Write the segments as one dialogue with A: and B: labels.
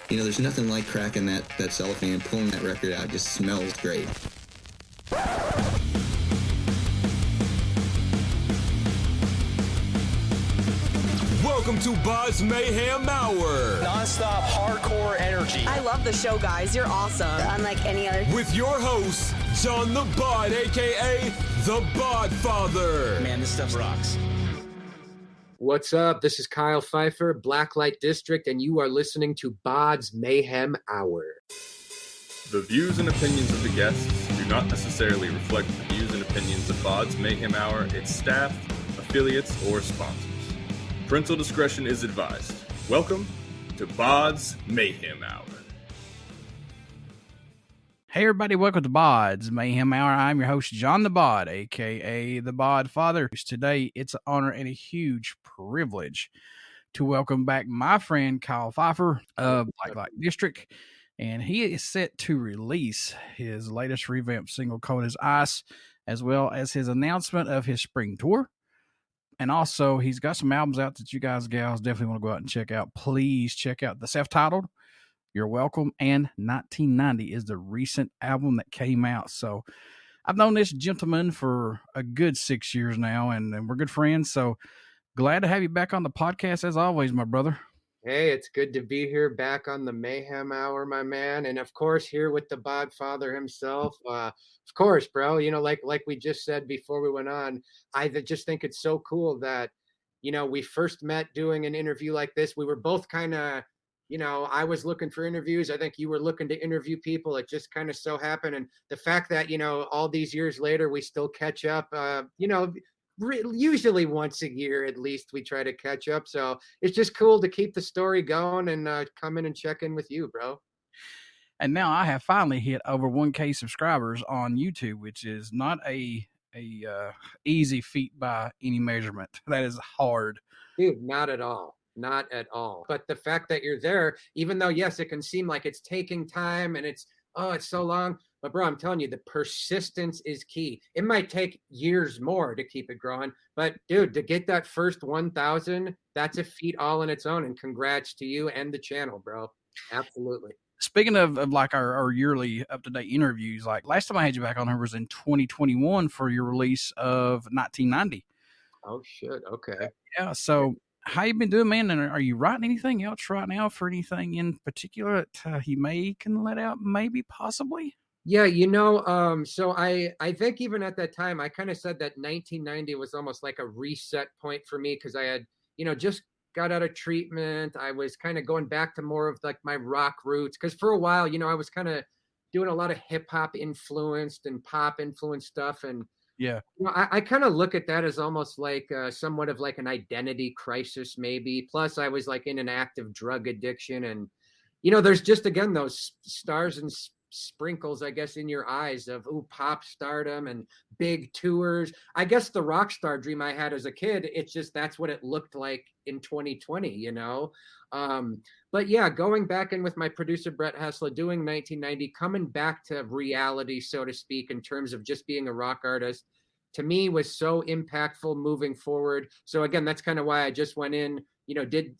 A: There's nothing like cracking that cellophane and pulling that record out. It just smells great.
B: Welcome to BODS Mayhem Hour.
C: Non-stop hardcore energy.
D: I love the show, guys. You're awesome.
E: Unlike any other.
B: With your host, John the Bod, a.k.a. the Bod Father.
C: Man, this stuff rocks.
F: What's up? This is Kyle Pfeiffer, Blacklite District, and you are listening to BODS Mayhem Hour.
G: The views and opinions of the guests do not necessarily reflect the views and opinions of BODS Mayhem Hour, its staff, affiliates, or sponsors. Parental discretion is advised. Welcome to BODS Mayhem Hour.
H: Hey everybody, welcome to BODS Mayhem Hour. I'm your host, John the Bod, a.k.a. the Bod Father. Today, it's an honor and a huge privilege to welcome back my friend Kyle Pfeiffer of Blacklite District. And he is set to release his latest revamped single called His Ice, as well as his announcement of his spring tour. And also, he's got some albums out that you guys, gals, definitely want to go out and check out. Please check out the self-titled You're Welcome, and 1990 is the recent album that came out. So I've known this gentleman for a good 6 years now, and we're good friends. So glad to have you back on the podcast as always, my brother.
F: Hey, it's good to be here back on the Mayhem Hour, my man. And of course, here with the Bod Father himself. Of course, bro, like we just said before we went on, I just think it's so cool that, we first met doing an interview like this. We were both kind of, I was looking for interviews. I think you were looking to interview people. It just kind of so happened. And the fact that, all these years later, we still catch up, usually once a year, at least we try to catch up. So it's just cool to keep the story going and come in and check in with you, bro.
H: And now I have finally hit over 1K subscribers on YouTube, which is not a easy feat by any measurement. That is hard.
F: Dude, not at all. Not at all. But the fact that you're there, even though, yes, it can seem like it's taking time and it's so long. But, bro, I'm telling you, the persistence is key. It might take years more to keep it growing. But, dude, to get that first 1,000, that's a feat all in its own. And congrats to you and the channel, bro. Absolutely.
H: Speaking of like our yearly up-to-date interviews, like last time I had you back on here was in 2021 for your release of 1990.
F: Oh, shit. Okay.
H: Yeah. So how you been doing, man? And are you writing anything else right now for anything in particular that he can let out, maybe, possibly?
F: Yeah, so I think even at that time, I kind of said that 1990 was almost like a reset point for me because I had, just got out of treatment. I was kind of going back to more of like my rock roots because for a while, I was kind of doing a lot of hip hop influenced and pop influenced stuff. And
H: yeah,
F: I kind of look at that as almost like somewhat of like an identity crisis, maybe. Plus, I was like in an active drug addiction. And, there's just, again, those stars and sprinkles, I guess, in your eyes of pop stardom and big tours. I guess the rock star dream I had as a kid, it's just that's what it looked like in 2020, but yeah, going back in with my producer Brett Hessler, doing 1990, coming back to reality, so to speak, in terms of just being a rock artist, to me was so impactful moving forward. So again, that's kind of why I just went in, did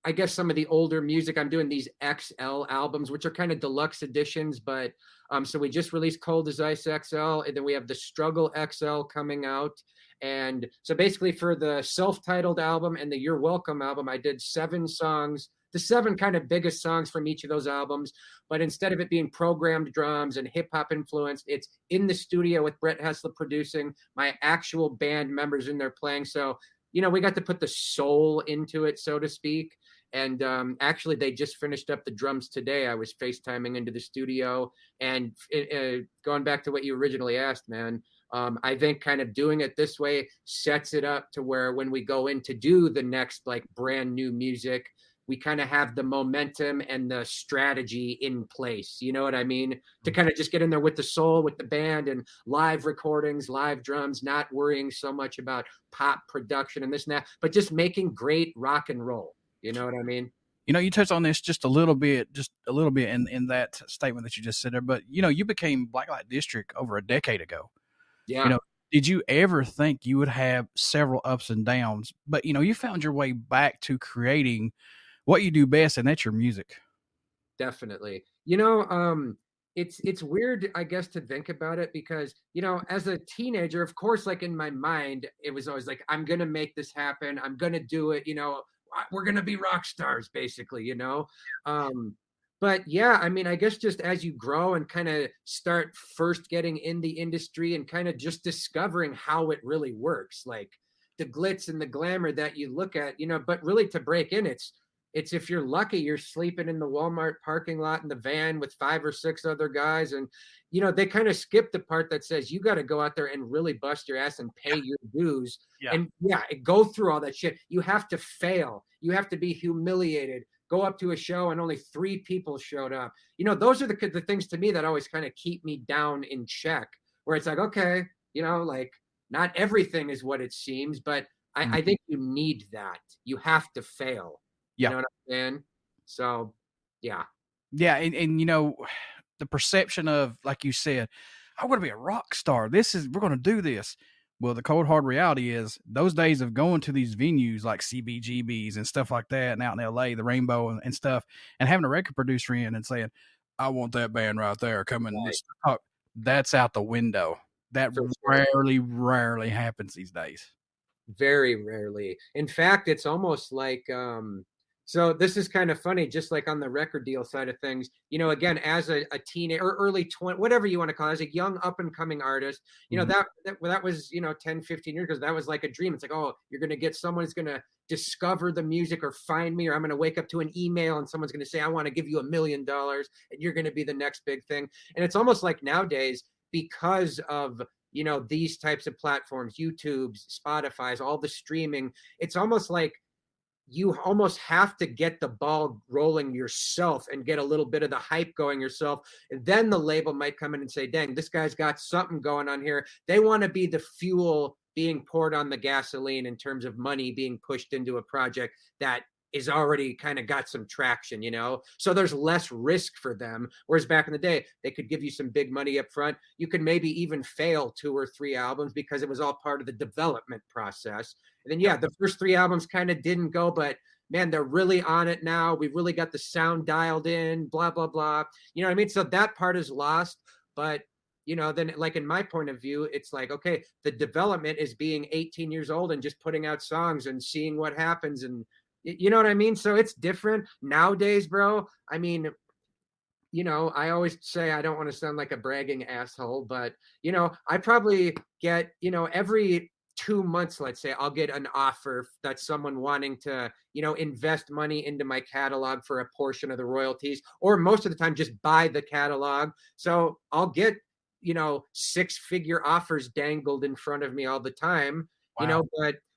F: I guess some of the older music. I'm doing these XL albums, which are kind of deluxe editions, but so we just released Cold as Ice XL, and then we have the Struggle XL coming out. And so basically for the self-titled album and the You're Welcome album, I did 7 songs, the 7 kind of biggest songs from each of those albums. But instead of it being programmed drums and hip hop influenced, it's in the studio with Brett Hessler producing, my actual band members in there playing. So, we got to put the soul into it, so to speak. And actually, they just finished up the drums today. I was FaceTiming into the studio. And going back to what you originally asked, man, I think kind of doing it this way sets it up to where when we go in to do the next like brand new music, we kind of have the momentum and the strategy in place. You know what I mean? To kind of just get in there with the soul, with the band and live recordings, live drums, not worrying so much about pop production and this and that, but just making great rock and roll. You know what I mean?
H: You touched on this just a little bit in that statement that you just said there, but you became Blacklite District over a decade ago.
F: Yeah.
H: Did you ever think you would have several ups and downs, but you found your way back to creating what you do best, and that's your music.
F: Definitely. It's weird, I guess, to think about it because, as a teenager, of course, like in my mind, it was always like, I'm going to make this happen. I'm going to do it. We're going to be rock stars, basically, But yeah, I mean, I guess just as you grow and kind of start first getting in the industry and kind of just discovering how it really works, like the glitz and the glamour that you look at, but really to break in, it's if you're lucky, you're sleeping in the Walmart parking lot in the van with 5 or 6 other guys. And, they kind of skip the part that says you got to go out there and really bust your ass and pay your dues.
H: Yeah.
F: And go through all that shit. You have to fail. You have to be humiliated. Go up to a show and only 3 people showed up. Those are the things to me that always kind of keep me down in check, where it's like, okay, like not everything is what it seems, but I think you need that. You have to fail.
H: Yeah.
F: You know what I'm saying? So, yeah.
H: Yeah. And the perception of, like you said, I'm going to be a rock star. We're going to do this. Well, the cold hard reality is those days of going to these venues like CBGBs and stuff like that, and out in LA, the Rainbow and stuff, and having a record producer in and saying, I want that band right there coming. Right. That's out the window. That rarely happens these days.
F: Very rarely. In fact, it's almost like, so this is kind of funny, just like on the record deal side of things, again, as a teenager or early 20, whatever you want to call it, as a young up and coming artist, that was, 10, 15 years ago, that was like a dream. It's like, oh, you're going to get someone who's going to discover the music or find me, or I'm going to wake up to an email and someone's going to say, I want to give you $1 million and you're going to be the next big thing. And it's almost like nowadays, because of, these types of platforms, YouTube's, Spotify's, all the streaming, it's almost like you almost have to get the ball rolling yourself and get a little bit of the hype going yourself. And then the label might come in and say, dang, this guy's got something going on here. They want to be the fuel being poured on the gasoline in terms of money being pushed into a project that is already kind of got some traction, so there's less risk for them. Whereas back in the day, they could give you some big money up front. You could maybe even fail 2 or 3 albums because it was all part of the development process. And then, the first 3 albums kind of didn't go, but man, they're really on it now. We've really got the sound dialed in, blah, blah, blah. You know what I mean? So that part is lost. But, then like in my point of view, it's like, okay, the development is being 18 years old and just putting out songs and seeing what happens. And you know what I mean? So it's different nowadays, bro. I mean, I always say I don't want to sound like a bragging asshole, but, I probably get, every 2 months, let's say, I'll get an offer that's someone wanting to, invest money into my catalog for a portion of the royalties, or most of the time just buy the catalog. So I'll get, 6-figure offers dangled in front of me all the time,
H: Wow.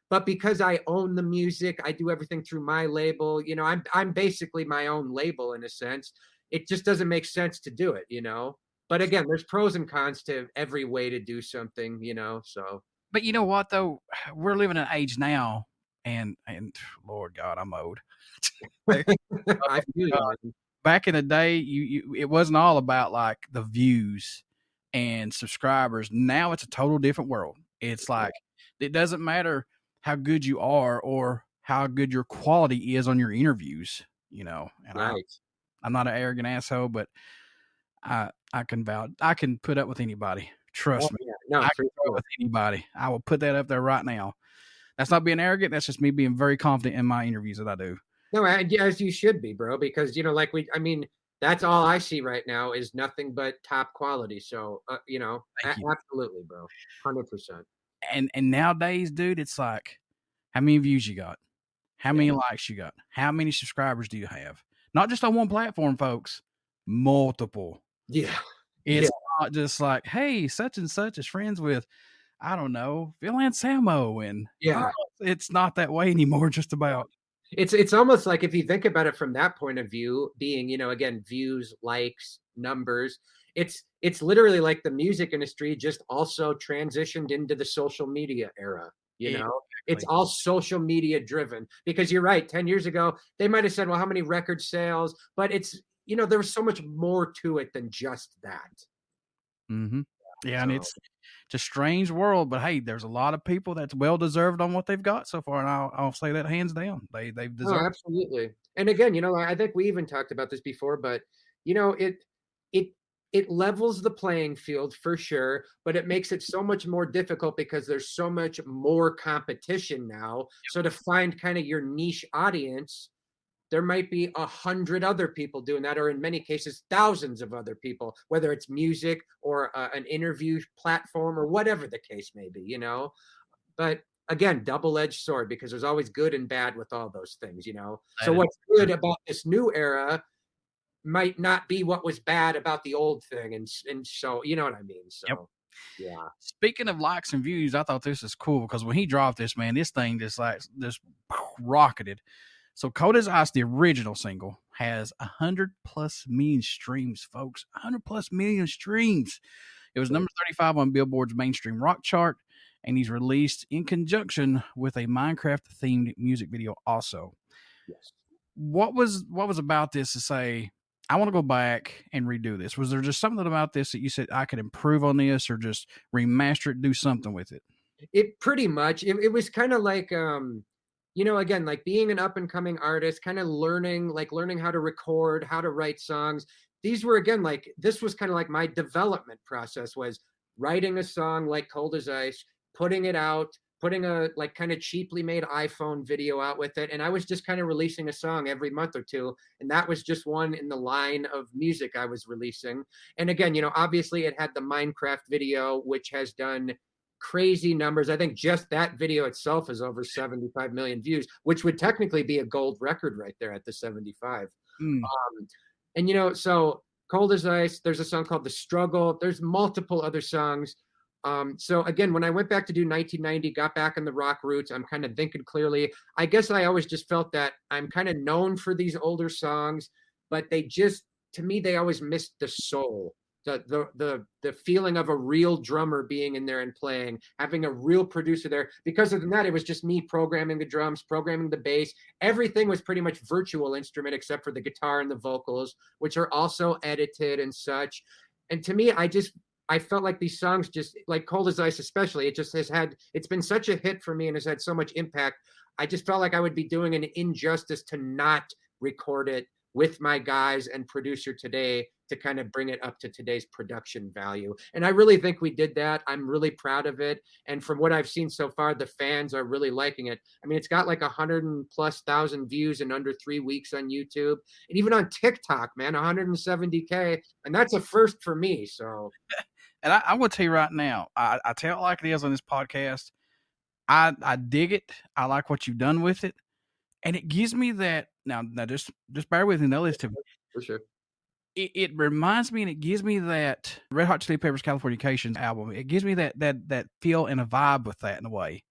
F: But because I own the music, I do everything through my label, I'm basically my own label in a sense. It just doesn't make sense to do it, But again, there's pros and cons to every way to do something, so.
H: But you know what, though? We're living in an age now, and Lord God, I'm old.
F: I feel you.
H: Back in the day, it wasn't all about like the views and subscribers. Now it's a total different world. It's like, it doesn't matter how good you are or how good your quality is on your interviews, And
F: right.
H: I'm not an arrogant asshole, but I can put up with anybody. Trust me.
F: Yeah. No,
H: I can put up with anybody. I will put that up there right now. That's not being arrogant. That's just me being very confident in my interviews that I do.
F: No, as you should be, bro, because, that's all I see right now is nothing but top quality. So, absolutely, bro. 100%.
H: And nowadays, dude, it's like, how many views you got? How many likes you got? How many subscribers do you have? Not just on one platform, folks. Multiple.
F: Yeah.
H: It's not just like, hey, such and such is friends with, I don't know, Phil Anselmo. And it's not that way anymore, just about.
F: It's almost like, if you think about it from that point of view, being, again, views, likes, numbers, it's literally like the music industry just also transitioned into the social media era. It's all social media driven, because you're right. 10 years ago, they might have said, well, how many record sales? But it's, there was so much more to it than just that.
H: Mm-hmm. Yeah, and it's a strange world, but hey, there's a lot of people that's well deserved on what they've got so far, and I'll say that hands down. They've
F: Oh,
H: deserved.
F: absolutely. And again, I think we even talked about this before, but it it levels the playing field for sure, but it makes it so much more difficult because there's so much more competition now. So to find kind of your niche audience, there might be 100 other people doing that, or in many cases, thousands of other people, whether it's music or an interview platform or whatever the case may be, But again, double-edged sword, because there's always good and bad with all those things, So what's good about this new era might not be what was bad about the old thing. And so, you know what I mean? So, yeah.
H: Speaking of likes and views, I thought this was cool because when he dropped this, man, this thing just rocketed. So Cold as Ice, the original single, has 100+ million streams, folks. 100+ million streams. It was number 35 on Billboard's mainstream rock chart, and he's released in conjunction with a Minecraft-themed music video also.
F: Yes.
H: What was about this to say, I want to go back and redo this? Was there just something about this that you said I could improve on this or just remaster it, do something with it?
F: It pretty much, it was kind of like, again, like being an up and coming artist, kind of learning how to record, how to write songs. These were, again, this was kind of like my development process, was writing a song like Cold as Ice, putting it out, putting a kind of cheaply made iPhone video out with it. And I was just kind of releasing a song every month or two. And that was just one in the line of music I was releasing. And again, obviously it had the Minecraft video, which has done crazy numbers. I think just that video itself is over 75 million views, which would technically be a gold record right there at the 75. And so Cold as Ice, there's a song called The Struggle. There's multiple other songs. So again, when I went back to do 1990, got back in the rock roots, I'm kind of thinking clearly. I guess I always just felt that I'm kind of known for these older songs, but to me, they always missed the soul. The feeling of a real drummer being in there and playing, having a real producer there. Because other than that, it was just me programming the drums, programming the bass. Everything was pretty much virtual instrument except for the guitar and the vocals, which are also edited and such. And to me, I felt like these songs, just like Cold as Ice especially, it's been such a hit for me and has had so much impact. I just felt like I would be doing an injustice to not record it with my guys and producer today to kind of bring it up to today's production value. And I really think we did that. I'm really proud of it. And from what I've seen so far, the fans are really liking it. I mean, it's got like 100,000+ views in under 3 weeks on YouTube, and even on TikTok, man, 170K. And that's a first for me. So.
H: And I will tell you right now, I tell it like it is on this podcast. I dig it. I like what you've done with it. And it gives me that, now just bear with me, no listen to me.
F: For sure.
H: It reminds me, and it gives me that Red Hot Chili Peppers Californication album. It gives me that feel and a vibe with that in a way.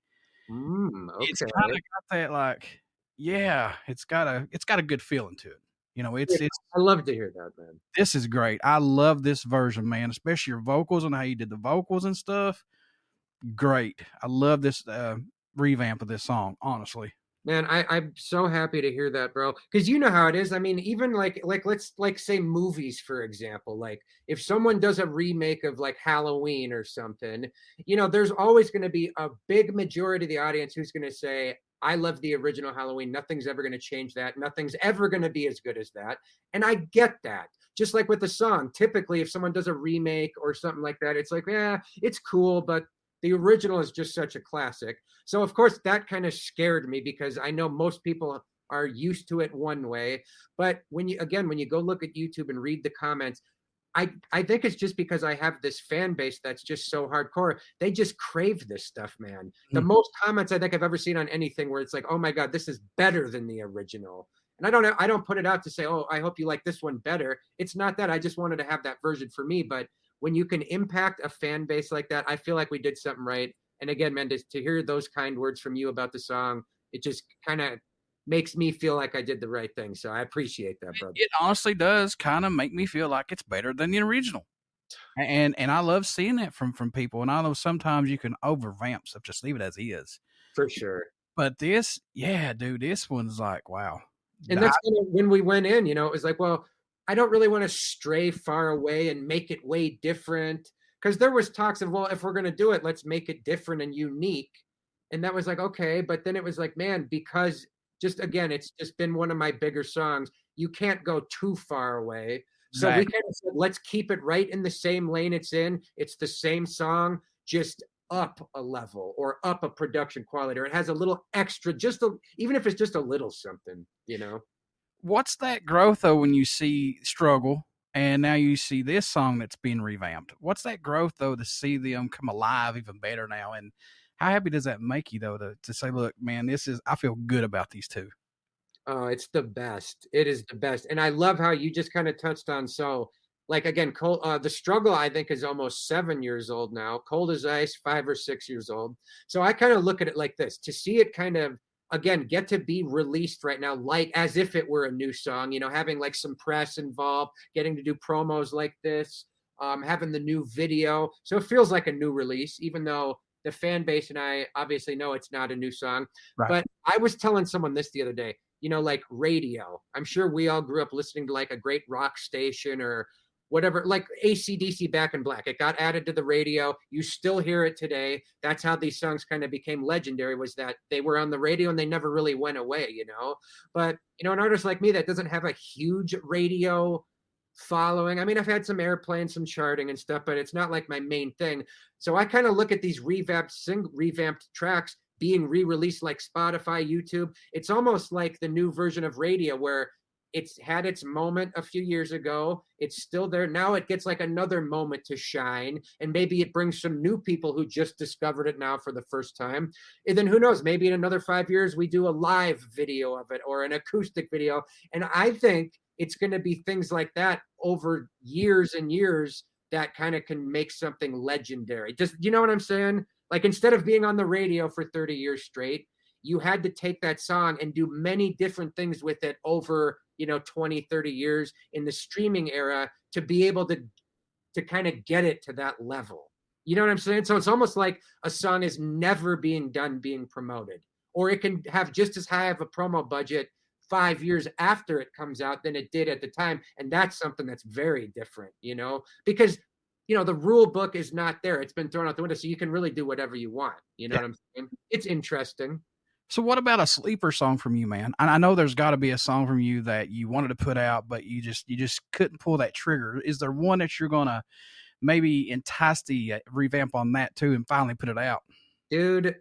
F: Okay.
H: It's kind of got that, like, yeah, it's got a good feeling to it. It's
F: I love to hear that, man.
H: This is great. I love this version, man, especially your vocals and how you did the vocals and stuff. Great. I love this revamp of this song, honestly.
F: Man, I'm so happy to hear that, bro. Because you know how it is. I mean, even like let's say movies, for example. Like if someone does a remake of like Halloween or something, there's always going to be a big majority of the audience who's going to say, I love the original Halloween. Nothing's ever going to change that. Nothing's ever going to be as good as that. And I get that. Just like with the song, typically if someone does a remake or something like that, it's like, yeah, it's cool, but the original is just such a classic. So of course that kind of scared me because I know most people are used to it one way. But when you go look at YouTube and read the comments, I think it's just because I have this fan base that's just so hardcore. They just crave this stuff, man. The most comments I think I've ever seen on anything where it's like, oh my God, this is better than the original. And I don't put it out to say, oh, I hope you like this one better. It's not that. I just wanted to have that version for me. But when you can impact a fan base like that, I feel like we did something right. And again, man, to hear those kind words from you about the song, it just kind of makes me feel like I did the right thing. So I appreciate that, brother.
H: It honestly does kind of make me feel like it's better than the original. And I love seeing that from people. And I know sometimes you can overvamp stuff, just leave it as is.
F: For sure.
H: But this, yeah, dude, this one's like, wow.
F: And that's kind of when we went in, it was like, well, I don't really want to stray far away and make it way different. because there was talks of, well, if we're going to do it, let's make it different and unique. And that was like, okay. But then it was like, man, because just again, it's just been one of my bigger songs. You can't go too far away. So we kind of said, let's keep it right in the same lane it's in. It's the same song, just up a level or up a production quality, or it has a little extra, even if it's just a little something,
H: What's that growth though when you see Struggle and now you see this song that's being revamped? What's that growth though to see them come alive even better now? And how happy does that make you though to say, look, man, I feel good about these two?
F: Oh, it's the best. It is the best. And I love how you just kind of touched on, so like again, the Struggle I think is almost 7 years old now. Cold as Ice, 5 or 6 years old. So I kind of look at it like this, to see it kind of again get to be released right now, like as if it were a new song, having like some press involved, getting to do promos like this, having the new video. So it feels like a new release, even though the fan base and I obviously know it's not a new song. Right. But I was telling someone this the other day, like radio. I'm sure we all grew up listening to like a great rock station or whatever, like AC/DC Back in Black. It got added to the radio. You still hear it today. That's how these songs kind of became legendary, was that they were on the radio and they never really went away, But, an artist like me that doesn't have a huge radio following. I mean, I've had some airplay and some charting and stuff, but it's not like my main thing. So I kind of look at these revamped tracks being re-released like Spotify, YouTube. It's almost like the new version of radio where it's had its moment a few years ago. It's still there. Now it gets like another moment to shine. And maybe it brings some new people who just discovered it now for the first time. And then who knows, maybe in another 5 years, we do a live video of it or an acoustic video. And I think it's going to be things like that over years and years that kind of can make something legendary. Just, you know what I'm saying? Like instead of being on the radio for 30 years straight, you had to take that song and do many different things with it over 20, 30 years in the streaming era to be able to kind of get it to that level. You know what I'm saying? So it's almost like a song is never being promoted, or it can have just as high of a promo budget 5 years after it comes out than it did at the time. And that's something that's very different, because the rule book is not there. It's been thrown out the window. So you can really do whatever you want. You know what I'm saying? It's interesting.
H: So what about a sleeper song from you, man? I know there's got to be a song from you that you wanted to put out, but you just couldn't pull that trigger. Is there one that you're going to maybe entice the revamp on that too and finally put it out?
F: Dude,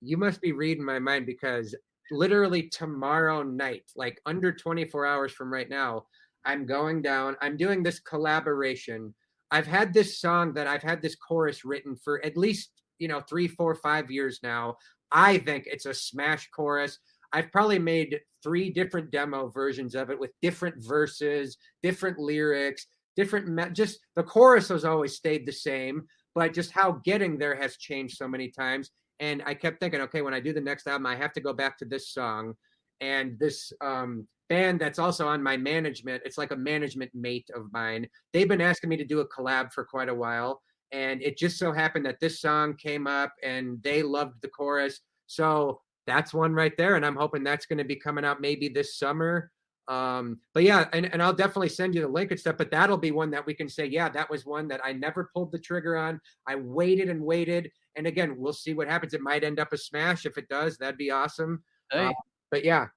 F: you must be reading my mind, because literally tomorrow night, like under 24 hours from right now, I'm going down. I'm doing this collaboration. I've had this song that I've had this chorus written for at least, 3, 4, 5 years now. I think it's a smash chorus. I've probably made 3 different demo versions of it with different verses, different lyrics, just the chorus has always stayed the same, but just how getting there has changed so many times. And I kept thinking, okay, when I do the next album, I have to go back to this song. And this band that's also on my management, it's like a management mate of mine. They've been asking me to do a collab for quite a while. And it just so happened that this song came up and they loved the chorus. So that's one right there. And I'm hoping that's going to be coming out maybe this summer. But yeah, and I'll definitely send you the link and stuff, but that'll be one that we can say, yeah, that was one that I never pulled the trigger on. I waited and waited. And again, we'll see what happens. It might end up a smash. If it does, that'd be awesome.
H: Hey.
F: But yeah,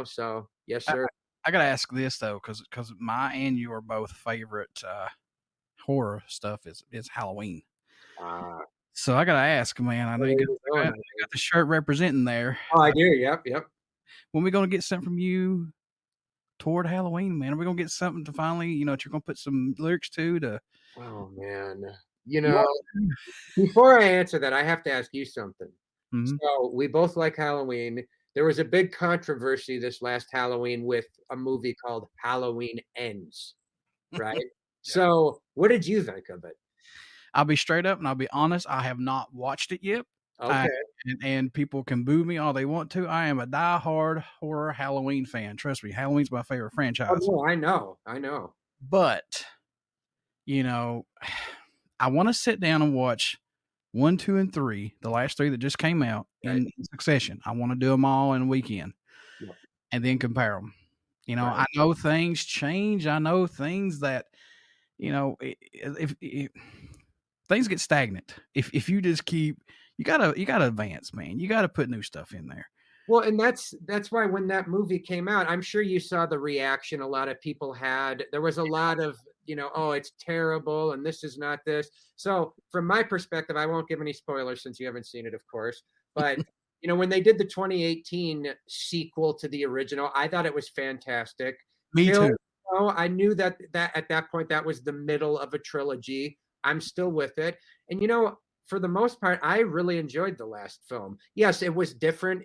F: so yes, sir.
H: I got to ask this though, because my and your both favorite horror stuff is Halloween. So I got to ask, man, I know you got the shirt representing there.
F: Oh, I do. Yep.
H: When we going to get something from you toward Halloween, man? Are we going to get something to finally, that you're going to put some lyrics to?
F: Oh, man. Before I answer that, I have to ask you something. Mm-hmm. So we both like Halloween. There was a big controversy this last Halloween with a movie called Halloween Ends, right? Yeah. So what did you think of it?
H: I'll be straight up and I'll be honest. I have not watched it yet.
F: Okay.
H: And people can boo me all they want to. I am a diehard horror Halloween fan. Trust me, Halloween's my favorite franchise.
F: Oh, I know.
H: But, I want to sit down and watch 1, 2, and 3, the last 3 that just came out in succession. I want to do them all in a weekend and then compare them. I know things change. I know things that, if things get stagnant. If you just keep, you gotta advance, man. You gotta put new stuff in there.
F: Well, and that's why when that movie came out, I'm sure you saw the reaction a lot of people had. There was a lot of, oh, it's terrible and this is not this. So from my perspective, I won't give any spoilers since you haven't seen it, of course. But when they did the 2018 sequel to the original, I thought it was fantastic.
H: Me too.
F: I knew that at that point that was the middle of a trilogy. I'm still with it. And for the most part, I really enjoyed the last film. Yes, it was different.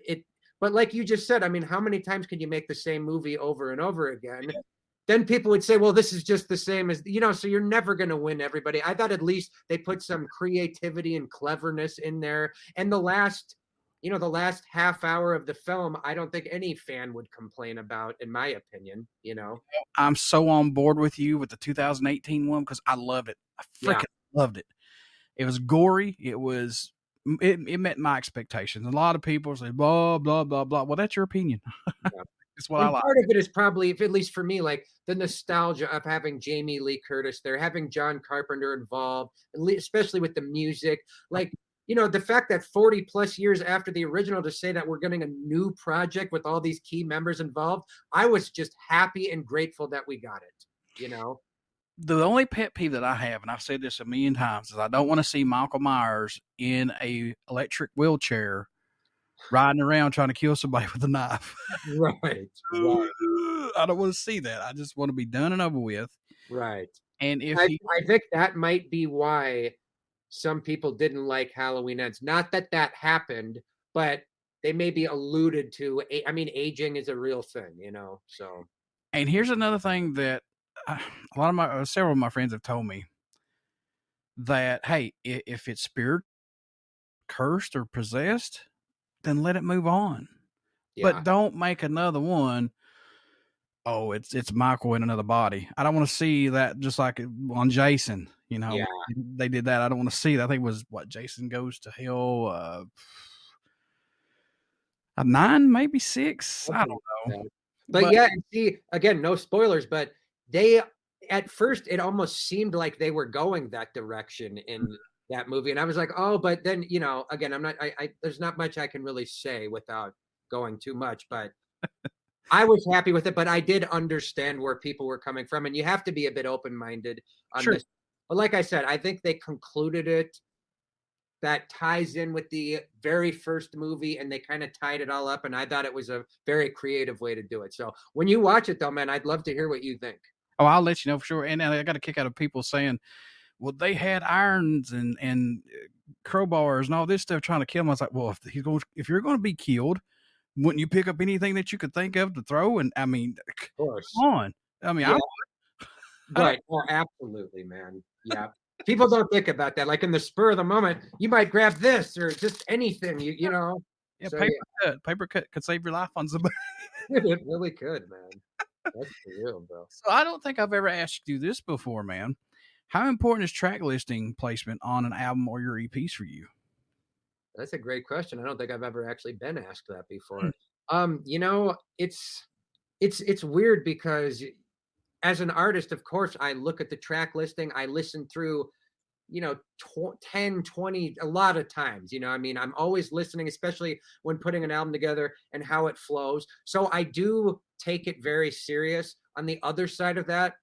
F: But like you just said, I mean, how many times can you make the same movie over and over again? Yeah. Then people would say, well, this is just the same as, so you're never going to win everybody. I thought at least they put some creativity and cleverness in there. And the last half hour of the film, I don't think any fan would complain about, in my opinion,
H: I'm so on board with you with the 2018 one because I love it. I freaking loved it. It was gory. It met my expectations. A lot of people say blah blah blah blah. Well, that's your opinion. Yeah. It's what I like.
F: Part of it is probably, at least for me, like the nostalgia of having Jamie Lee Curtis there, having John Carpenter involved, especially with the music. Like, the fact that 40 plus years after the original, to say that we're getting a new project with all these key members involved, I was just happy and grateful that we got it.
H: The only pet peeve that I have, and I've said this a million times, is I don't want to see Michael Myers in a electric wheelchair riding around trying to kill somebody with a knife.
F: Right.
H: I don't want to see that. I just want to be done and over with.
F: Right.
H: And if
F: I think that might be why some people didn't like Halloween Ends. Not that happened, but they maybe alluded to. I mean, aging is a real thing, So.
H: And here's another thing that several of my friends have told me, that hey, if it's spirit cursed or possessed, then let it move on. Yeah. But don't make another one. Oh, it's Michael in another body. I don't want to see that, just like on Jason. They did that. I don't want to see that. I think it was Jason Goes to Hell. 9, maybe 6. I don't know.
F: But yeah, see, again, no spoilers, but they, at first, it almost seemed like they were going that direction in that movie. And I was like, oh, but then, again, there's not much I can really say without going too much, but I was happy with it, but I did understand where people were coming from. And you have to be a bit open-minded on this. But like I said, I think they concluded it. That ties in with the very first movie, and they kind of tied it all up. And I thought it was a very creative way to do it. So when you watch it, though, man, I'd love to hear what you think.
H: Oh, I'll let you know for sure. And I got a kick out of people saying, well, they had irons and crowbars and all this stuff trying to kill him. I was like, well, if you're going to be killed, wouldn't you pick up anything that you could think of to throw? And I mean,
F: of course.
H: Come on. I mean,
F: yeah. Right. Oh, absolutely, man. Yeah. People don't think about that. Like in the spur of the moment, you might grab this or just anything, you know.
H: Yeah, so, paper cut could save your life on somebody.
F: It really could, man. That's for real, bro.
H: So I don't think I've ever asked you this before, man. How important is track listing placement on an album or your EPs for you?
F: That's a great question. I don't think I've ever actually been asked that before. You know, it's weird because as an artist, of course, I look at the track listing. I listen through, 10, 20, a lot of times, I mean, I'm always listening, especially when putting an album together and how it flows. So I do take it very serious. On the other side of that,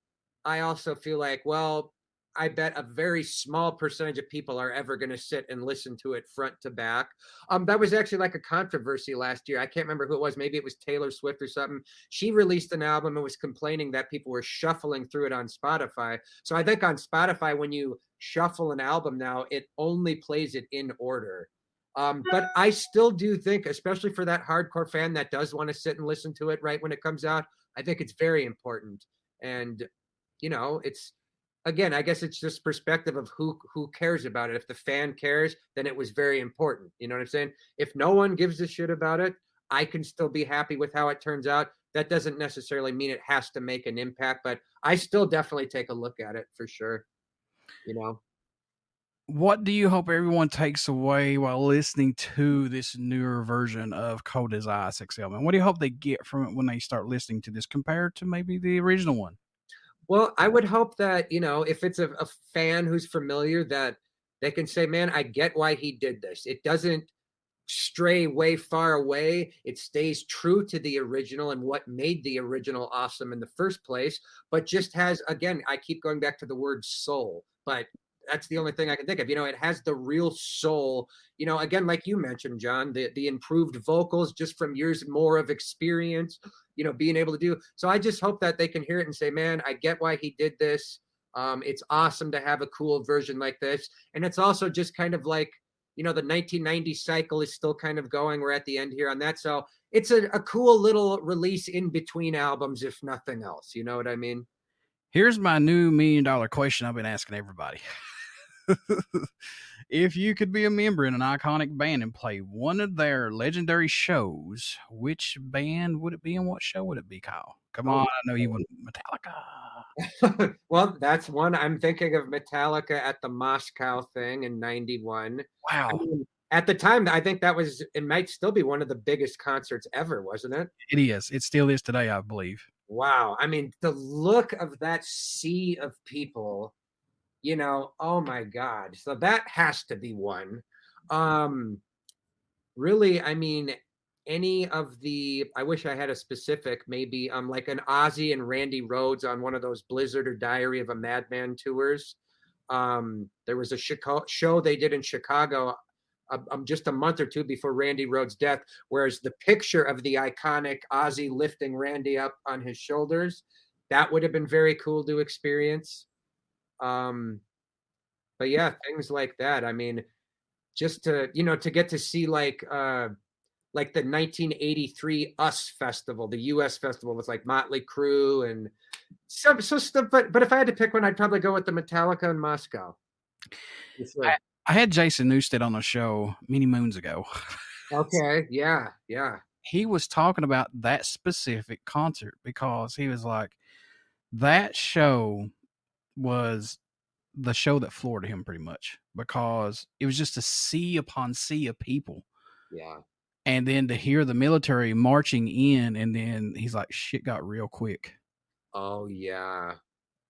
F: I also feel like, well, I bet a very small percentage of people are ever going to sit and listen to it front to back. That was actually like a controversy last year. I can't remember who it was. Maybe it was Taylor Swift or something. She released an album and was complaining that people were shuffling through it on Spotify. So I think on Spotify, when you shuffle an album now, it only plays it in order. But I still do think, especially for that hardcore fan that does want to sit and listen to it right when it comes out, I think it's very important. And, again, I guess it's just perspective of who cares about it. If the fan cares, then it was very important. You know what I'm saying? If no one gives a shit about it, I can still be happy with how it turns out. That doesn't necessarily mean it has to make an impact, but I still definitely take a look at it for sure.
H: What do you hope everyone takes away while listening to this newer version of Cold as Ice XL? Man, what do you hope they get from it when they start listening to this compared to maybe the original one?
F: Well, I would hope that, if it's a fan who's familiar, that they can say, man, I get why he did this. It doesn't stray way far away. It stays true to the original and what made the original awesome in the first place, but just has, again, I keep going back to the word soul, but that's the only thing I can think of. It has the real soul, again, like you mentioned, John, the improved vocals just from years more of experience, being able to do. So I just hope that they can hear it and say, man, I get why he did this. It's awesome to have a cool version like this. And it's also just kind of like, the 1990 cycle is still kind of going. We're at the end here on that. So it's a cool little release in between albums, if nothing else. You know what I mean?
H: Here's my new $1 million question I've been asking everybody. If you could be a member in an iconic band and play one of their legendary shows, which band would it be and what show would it be, Kyle? Come on, I know you want Metallica.
F: Well, that's one. I'm thinking of Metallica at the Moscow thing in 91.
H: Wow.
F: I mean, at the time, I think it might still be one of the biggest concerts ever, wasn't it?
H: It is. It still is today, I believe.
F: Wow. I mean, the look of that sea of people, oh my God. So that has to be one. Really, I mean, any of I wish I had a specific, maybe like an Ozzy and Randy Rhoads on one of those Blizzard or Diary of a Madman tours. There was a show they did in Chicago just a month or two before Randy Rhoads' death, whereas the picture of the iconic Ozzy lifting Randy up on his shoulders, that would have been very cool to experience. But yeah, things like that. I mean, just to get to see like the 1983 US festival, the US festival with like Motley Crue and so stuff. But if I had to pick one, I'd probably go with the Metallica in Moscow.
H: I had Jason Newsted on a show many moons ago.
F: Okay. Yeah.
H: He was talking about that specific concert because he was like, that show was the show that floored him pretty much because it was just a sea upon sea of people.
F: Yeah.
H: And then to hear the military marching in, and then he's like, shit got real quick.
F: Oh, yeah.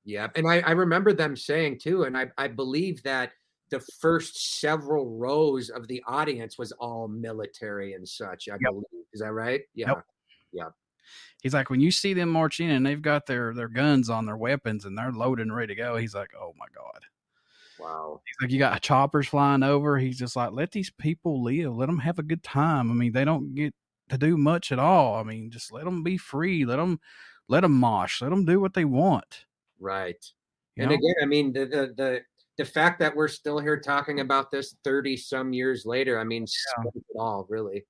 F: Yeah. And I remember them saying too, and I believe that the first several rows of the audience was all military and such, I believe. Is that right? Yeah. Yep.
H: He's like, when you see them march in and they've got their guns on their weapons and they're loaded and ready to go, he's like, oh my God.
F: Wow.
H: He's like, you got choppers flying over. He's just like, let these people live. Let them have a good time. I mean, they don't get to do much at all. I mean, just let them be free. Let them mosh. Let them do what they want.
F: Right. And again, I mean, the fact that we're still here talking about this 30 some years later, I mean, it all really,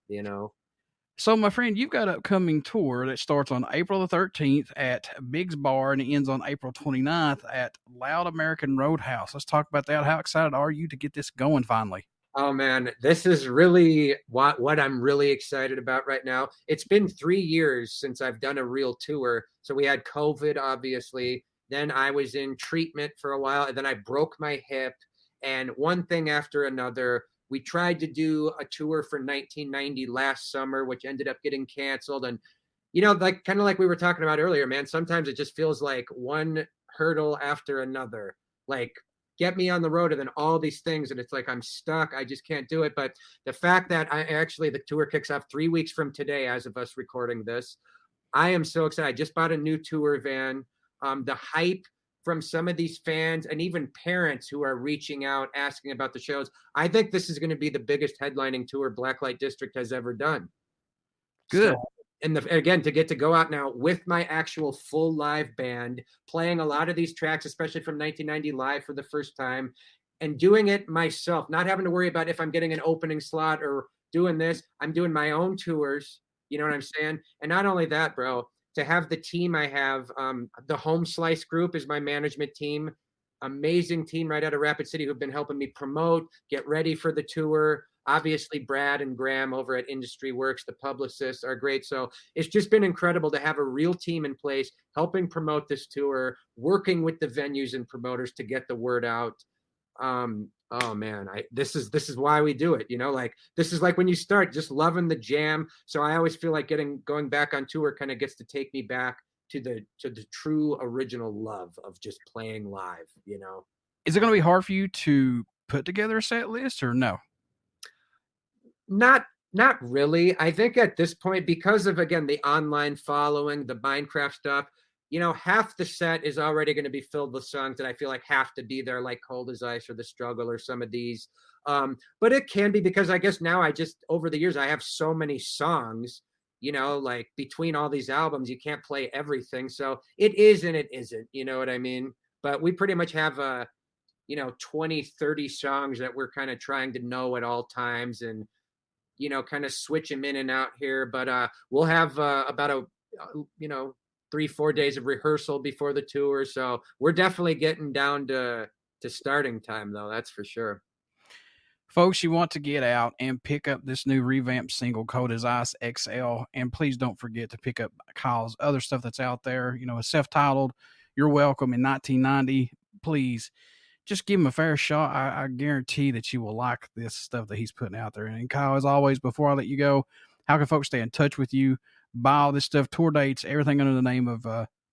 H: So, my friend, you've got an upcoming tour that starts on April the 13th at Biggs Bar and it ends on April 29th at Loud American Roadhouse. Let's talk about that. How excited are you to get this going finally?
F: Oh, man, this is really what I'm really excited about right now. It's been 3 years since I've done a real tour. So we had COVID, obviously. Then I was in treatment for a while, and then I broke my hip. And one thing after another, we tried to do a tour for 1990 last summer, which ended up getting canceled. And, like kind of like we were talking about earlier, man, sometimes it just feels like one hurdle after another, like get me on the road and then all these things. And it's like, I'm stuck. I just can't do it. But the fact that the tour kicks off 3 weeks from today, as of us recording this, I am so excited. I just bought a new tour van. The hype from some of these fans and even parents who are reaching out, asking about the shows. I think this is going to be the biggest headlining tour Blacklite District has ever done.
H: Good.
F: So, and again, to get to go out now with my actual full live band, playing a lot of these tracks, especially from 1990 live for the first time, and doing it myself, not having to worry about if I'm getting an opening slot or doing this. I'm doing my own tours. You know what I'm saying? And not only that, bro, to have the team I have, the Home Slice Group is my management team. Amazing team right out of Rapid City who've been helping me promote, get ready for the tour. Obviously, Brad and Graham over at Industry Works, the publicists, are great. So it's just been incredible to have a real team in place, helping promote this tour, working with the venues and promoters to get the word out. Oh man, this is why we do it, like this is like when you start just loving the jam. So I always feel like going back on tour kind of gets to take me back to the true original love of just playing live,
H: Is it going to be hard for you to put together a set list or no?
F: Not really. I think at this point, because of, again, the online following, the Minecraft stuff, half the set is already going to be filled with songs that I feel like have to be there, like Cold as Ice or The Struggle or some of these. But it can be because I guess now over the years, I have so many songs, like between all these albums, you can't play everything. So it is and it isn't, you know what I mean? But we pretty much have 20, 30 songs that we're kind of trying to know at all times and, kind of switch them in and out here. But we'll have about 3-4 days of rehearsal before the tour. So we're definitely getting down to starting time, though. That's for sure.
H: Folks, you want to get out and pick up this new revamped single, Cold as Ice XL. And please don't forget to pick up Kyle's other stuff that's out there. A self-titled You're Welcome in 1990. Please just give him a fair shot. I guarantee that you will like this stuff that he's putting out there. And Kyle, as always, before I let you go, how can folks stay in touch with you, buy all this stuff, tour dates, everything under the name of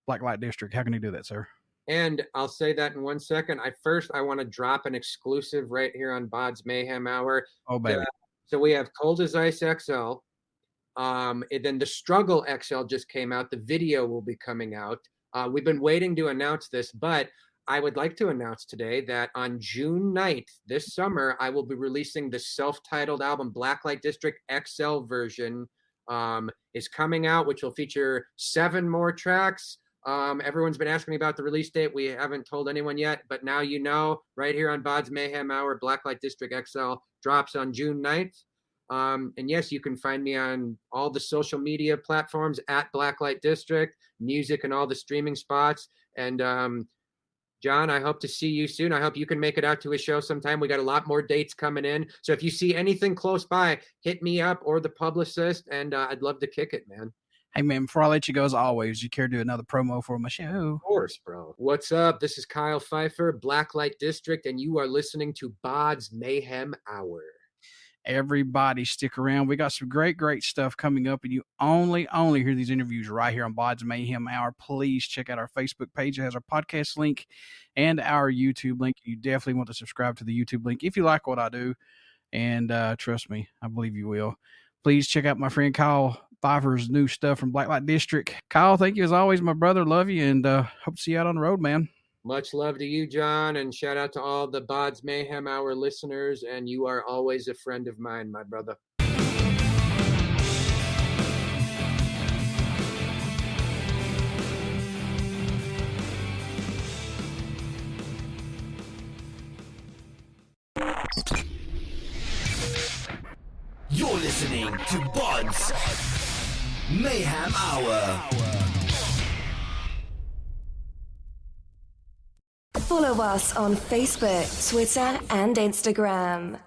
H: Blacklite District? How can you do that, sir?
F: And I'll say that in 1 second. I want to drop an exclusive right here on BODS Mayhem Hour.
H: Oh, baby.
F: So we have Cold as Ice XL. And then The Struggle XL just came out. The video will be coming out. We've been waiting to announce this, but I would like to announce today that on June 9th, this summer, I will be releasing the self-titled album, Blacklite District XL version is coming out, which will feature 7 more tracks. Everyone's been asking me about the release date. We haven't told anyone yet, but now right here on BODS Mayhem Hour, Blacklite District XL drops on June 9th. And yes, you can find me on all the social media platforms at Blacklite District, music and all the streaming spots. And John, I hope to see you soon. I hope you can make it out to a show sometime. We got a lot more dates coming in. So if you see anything close by, hit me up or the publicist, and I'd love to kick it, man.
H: Hey, man, before I let you go, as always, you care to do another promo for my show?
F: Of course, bro. What's up? This is Kyle Pfeiffer, Blacklite District, and you are listening to BODS Mayhem Hour.
H: Everybody stick around. We got some great stuff coming up, and you only hear these interviews right here on BODS Mayhem Hour. Please check out our Facebook page. It has our podcast link and our YouTube link. You definitely want to subscribe to the YouTube link if you like what I do, and trust me, I believe you will. Please check out my friend Kyle Pfeiffer's new stuff from Blacklite District. Kyle, thank you as always, my brother. Love you, and hope to see you out on the road, man.
F: Much love to you, John, and shout out to all the BODS Mayhem Hour listeners, and you are always a friend of mine, my brother.
E: You're listening to BODS Mayhem Hour.
I: Follow us on Facebook, Twitter, and Instagram.